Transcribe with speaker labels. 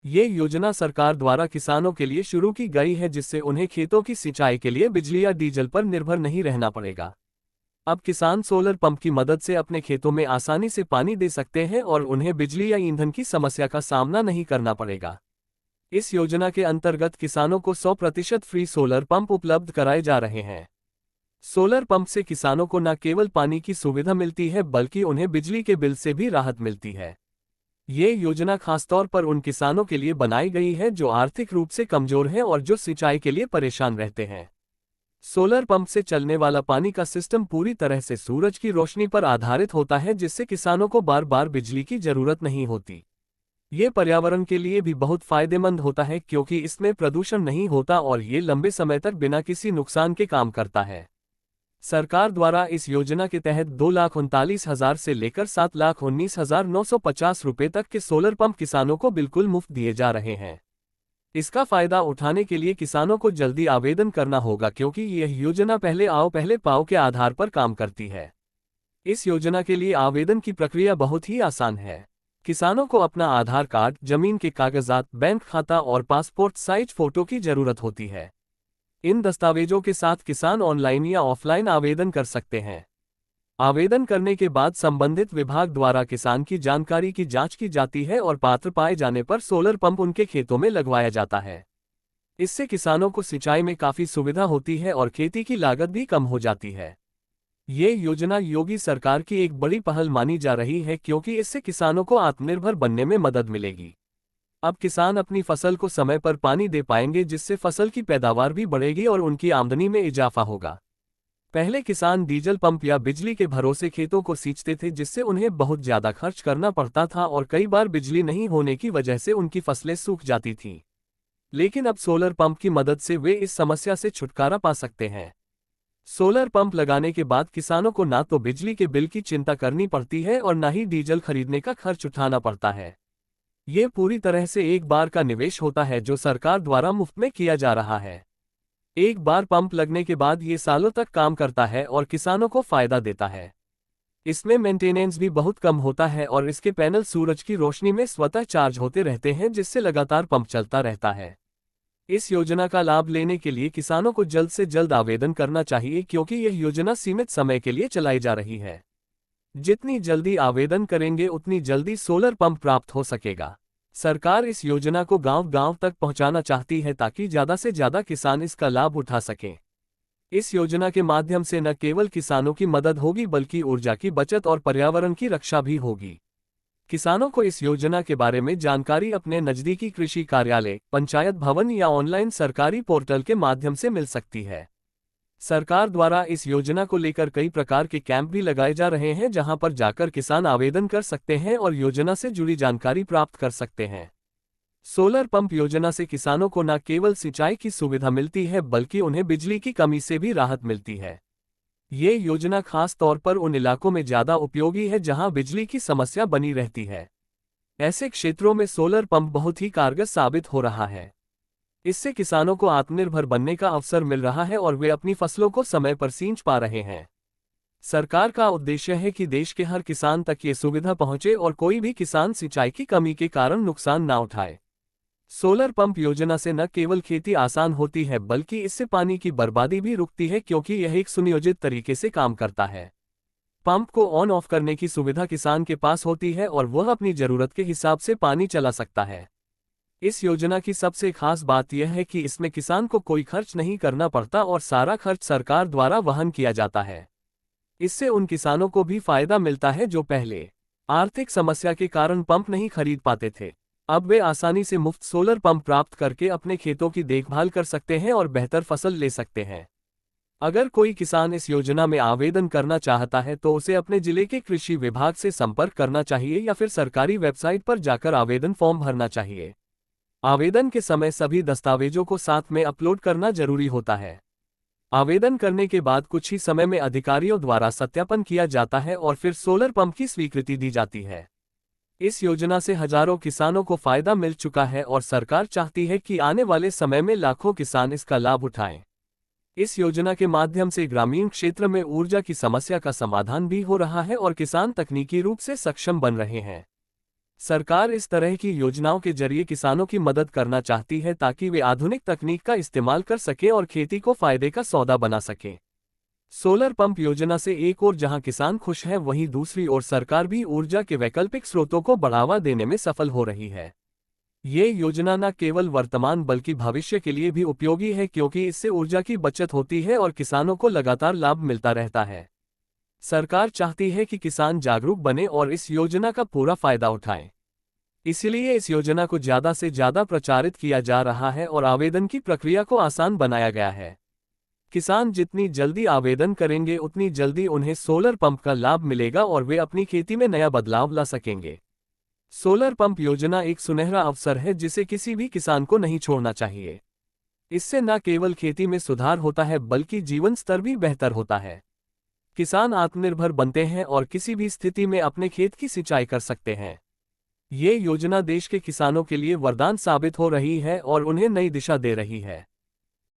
Speaker 1: ये योजना सरकार द्वारा किसानों के लिए शुरू की गई है, जिससे उन्हें खेतों की सिंचाई के लिए बिजली या डीजल पर निर्भर नहीं रहना पड़ेगा। अब किसान सोलर पंप की मदद से अपने खेतों में आसानी से पानी दे सकते हैं और उन्हें बिजली या ईंधन की समस्या का सामना नहीं करना पड़ेगा। इस योजना के अंतर्गत किसानों को 100% फ्री सोलर पंप उपलब्ध कराए जा रहे हैं। सोलर पंप से किसानों को न केवल पानी की सुविधा मिलती है, बल्कि उन्हें बिजली के बिल से भी राहत मिलती है। ये योजना खासतौर पर उन किसानों के लिए बनाई गई है जो आर्थिक रूप से कमजोर हैं और जो सिंचाई के लिए परेशान रहते हैं। सोलर पंप से चलने वाला पानी का सिस्टम पूरी तरह से सूरज की रोशनी पर आधारित होता है, जिससे किसानों को बार बार बिजली की जरूरत नहीं होती। ये पर्यावरण के लिए भी बहुत फायदेमंद होता है, क्योंकि इसमें प्रदूषण नहीं होता और ये लंबे समय तक बिना किसी नुकसान के काम करता है। सरकार द्वारा इस योजना के तहत 2,39,000 से लेकर 7,19,950 रुपये तक के सोलर पंप किसानों को बिल्कुल मुफ्त दिए जा रहे हैं। इसका फायदा उठाने के लिए किसानों को जल्दी आवेदन करना होगा, क्योंकि यह योजना पहले आओ पहले पाओ के आधार पर काम करती है। इस योजना के लिए आवेदन की प्रक्रिया बहुत ही आसान है। किसानों को अपना आधार कार्ड, जमीन के कागजात, बैंक खाता और पासपोर्ट साइज फोटो की जरूरत होती है। इन दस्तावेजों के साथ किसान ऑनलाइन या ऑफलाइन आवेदन कर सकते हैं। आवेदन करने के बाद संबंधित विभाग द्वारा किसान की जानकारी की जांच की जाती है और पात्र पाए जाने पर सोलर पंप उनके खेतों में लगवाया जाता है। इससे किसानों को सिंचाई में काफी सुविधा होती है और खेती की लागत भी कम हो जाती है। ये योजना योगी सरकार की एक बड़ी पहल मानी जा रही है, क्योंकि इससे किसानों को आत्मनिर्भर बनने में मदद मिलेगी। अब किसान अपनी फसल को समय पर पानी दे पाएंगे, जिससे फसल की पैदावार भी बढ़ेगी और उनकी आमदनी में इजाफा होगा। पहले किसान डीजल पंप या बिजली के भरोसे खेतों को सींचते थे, जिससे उन्हें बहुत ज्यादा खर्च करना पड़ता था और कई बार बिजली नहीं होने की वजह से उनकी फसलें सूख जाती थीं। लेकिन अब सोलर पंप की मदद से वे इस समस्या से छुटकारा पा सकते हैं। सोलर पंप लगाने के बाद किसानों को ना तो बिजली के बिल की चिंता करनी पड़ती है और ना ही डीजल खरीदने का खर्च उठाना पड़ता है। ये पूरी तरह से एक बार का निवेश होता है, जो सरकार द्वारा मुफ्त में किया जा रहा है। एक बार पंप लगने के बाद ये सालों तक काम करता है और किसानों को फायदा देता है। इसमें मेंटेनेंस भी बहुत कम होता है और इसके पैनल सूरज की रोशनी में स्वतः चार्ज होते रहते हैं, जिससे लगातार पंप चलता रहता है। इस योजना का लाभ लेने के लिए किसानों को जल्द से जल्द आवेदन करना चाहिए, क्योंकि यह योजना सीमित समय के लिए चलाई जा रही है। जितनी जल्दी आवेदन करेंगे उतनी जल्दी सोलर पंप प्राप्त हो सकेगा। सरकार इस योजना को गांव-गांव तक पहुंचाना चाहती है, ताकि ज्यादा से ज्यादा किसान इसका लाभ उठा सकें। इस योजना के माध्यम से न केवल किसानों की मदद होगी, बल्कि ऊर्जा की बचत और पर्यावरण की रक्षा भी होगी। किसानों को इस योजना के बारे में जानकारी अपने नजदीकी कृषि कार्यालय, पंचायत भवन या ऑनलाइन सरकारी पोर्टल के माध्यम से मिल सकती है। सरकार द्वारा इस योजना को लेकर कई प्रकार के कैंप भी लगाए जा रहे हैं, जहां पर जाकर किसान आवेदन कर सकते हैं और योजना से जुड़ी जानकारी प्राप्त कर सकते हैं। सोलर पंप योजना से किसानों को न केवल सिंचाई की सुविधा मिलती है, बल्कि उन्हें बिजली की कमी से भी राहत मिलती है। ये योजना खास तौर पर उन इलाकों में ज्यादा उपयोगी है जहां बिजली की समस्या बनी रहती है। ऐसे क्षेत्रों में सोलर पंप बहुत ही कारगर साबित हो रहा है। इससे किसानों को आत्मनिर्भर बनने का अवसर मिल रहा है और वे अपनी फसलों को समय पर सींच पा रहे हैं। सरकार का उद्देश्य है कि देश के हर किसान तक ये सुविधा पहुंचे और कोई भी किसान सिंचाई की कमी के कारण नुकसान ना उठाए। सोलर पंप योजना से न केवल खेती आसान होती है, बल्कि इससे पानी की बर्बादी भी रुकती है, क्योंकि यह एक सुनियोजित तरीके से काम करता है। पंप को ऑन ऑफ करने की सुविधा किसान के पास होती है और वह अपनी जरूरत के हिसाब से पानी चला सकता है। इस योजना की सबसे खास बात यह है कि इसमें किसान को कोई खर्च नहीं करना पड़ता और सारा खर्च सरकार द्वारा वहन किया जाता है। इससे उन किसानों को भी फायदा मिलता है जो पहले आर्थिक समस्या के कारण पंप नहीं खरीद पाते थे। अब वे आसानी से मुफ्त सोलर पंप प्राप्त करके अपने खेतों की देखभाल कर सकते हैं और बेहतर फसल ले सकते हैं। अगर कोई किसान इस योजना में आवेदन करना चाहता है तो उसे अपने जिले के कृषि विभाग से संपर्क करना चाहिए या फिर सरकारी वेबसाइट पर जाकर आवेदन फॉर्म भरना चाहिए। आवेदन के समय सभी दस्तावेजों को साथ में अपलोड करना जरूरी होता है। आवेदन करने के बाद कुछ ही समय में अधिकारियों द्वारा सत्यापन किया जाता है और फिर सोलर पंप की स्वीकृति दी जाती है। इस योजना से हजारों किसानों को फायदा मिल चुका है और सरकार चाहती है कि आने वाले समय में लाखों किसान इसका लाभ उठाएं। इस योजना के माध्यम से ग्रामीण क्षेत्र में ऊर्जा की समस्या का समाधान भी हो रहा है और किसान तकनीकी रूप से सक्षम बन रहे हैं। सरकार इस तरह की योजनाओं के जरिए किसानों की मदद करना चाहती है ताकि वे आधुनिक तकनीक का इस्तेमाल कर सकें और खेती को फायदे का सौदा बना सकें। सोलर पंप योजना से एक ओर जहां किसान खुश हैं, वहीं दूसरी ओर सरकार भी ऊर्जा के वैकल्पिक स्रोतों को बढ़ावा देने में सफल हो रही है। ये योजना न केवल वर्तमान बल्कि भविष्य के लिए भी उपयोगी है, क्योंकि इससे ऊर्जा की बचत होती है और किसानों को लगातार लाभ मिलता रहता है। सरकार चाहती है कि किसान जागरूक बने और इस योजना का पूरा फायदा उठाएं। इसलिए इस योजना को ज़्यादा से ज़्यादा प्रचारित किया जा रहा है और आवेदन की प्रक्रिया को आसान बनाया गया है। किसान जितनी जल्दी आवेदन करेंगे, उतनी जल्दी उन्हें सोलर पंप का लाभ मिलेगा और वे अपनी खेती में नया बदलाव ला सकेंगे। सोलर पंप योजना एक सुनहरा अवसर है जिसे किसी भी किसान को नहीं छोड़ना चाहिए। इससे न केवल खेती में सुधार होता है बल्कि जीवन स्तर भी बेहतर होता है। किसान आत्मनिर्भर बनते हैं और किसी भी स्थिति में अपने खेत की सिंचाई कर सकते हैं। ये योजना देश के किसानों के लिए वरदान साबित हो रही है और उन्हें नई दिशा दे रही है।